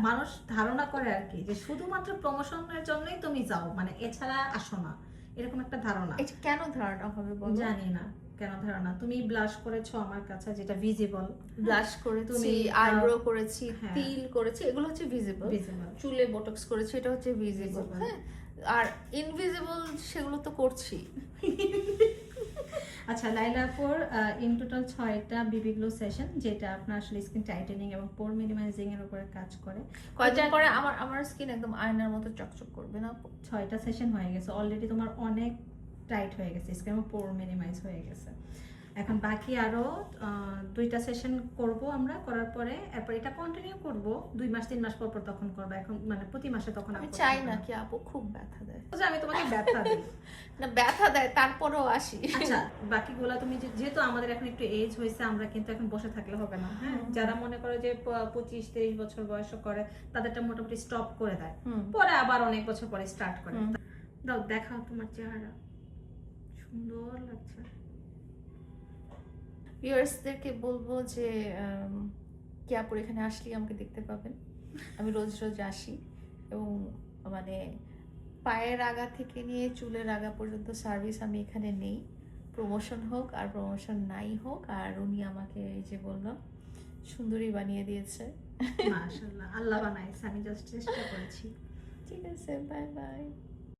মানুষ ধারণা করে আর কি যে শুধুমাত্র প্রমোশনের জন্যই তুমি যাও, মানে এছাড়া আসো না, এরকম একটা ধারণা। এটা কেন ধারণা হবে বলো? জানি না কেন ধারণা। তুমি ব্লাশ করেছো আমার কাছে, যেটা ভিজিবল। ব্লাশ করেছি, তুমি আইব্রো করেছি, হ্যাঁ, তিল করেছি, এগুলো হচ্ছে ভিজিবল। ভিজিবল। চুলে বোটক্স করেছি, এটা হচ্ছে ভিজিবল। Visible। হ্যাঁ, আর ইনভিজিবল সেগুলো তো করছি। আচ্ছা লাইলাপুর ইন টোটাল 6টা বিবি গ্লো সেশন, যেটা আপনার আসলে স্কিন টাইটেনিং এবং পোর মিনিমাইজিং এর উপরে কাজ করে। কয়েকদিন পরে আমার স্কিন একদম আয়নার মতো চকচক করবে না? 6টা সেশন হয়ে গেছে অলরেডি, তোমার অনেক টাইট হয়ে গেছে স্কিন এবং পোর মিনিমাইজ হয়ে গেছে। এখন বাকি আরো 2টা সেশন করব আমরা, করার পরে এরপর এটা কন্টিনিউ করব 2 মাস 3 মাস পর পর, তখন করব। এখন মানে প্রতি মাসে তখন আমি চাই না কি আপু, খুব ব্যথা দেয়। আমি তোমাকে ব্যথা দিই না ব্যথা দেয়, তারপরেও আসি। আচ্ছা বাকিগুলা তুমি যেহেতু আমাদের এখন একটু এজ হয়েছে, আমরা কিন্তু এখন বসে থাকলে হবে না। হ্যাঁ, যারা মনে করো যে 25-23 বছর বয়স করে, তাদেরটা মোটামুটি স্টপ করে দেয়, পরে আবার অনেক বছর পরে স্টার্ট করে। দাও দেখাও তোমার চেহারা, সুন্দর লাগছে। ভিউয়ার্সদেরকে বলবো যে কিয়াপুর এখানে আসলে আমাকে দেখতে পাবেন। আমি রোজ রোজ আসি এবং মানে পায়ের আগা থেকে নিয়ে চুলের আগা পর্যন্ত সার্ভিস আমি এখানে নেই, প্রমোশন হোক আর প্রমোশন নাই হোক। আর উনি আমাকে এই যে বললাম সুন্দরী বানিয়ে দিয়েছে। মাশাআল্লাহ, আল্লাহ বানাইছে, আমি জাস্ট চেষ্টা করেছি। ঠিক আছে, বাই বাই।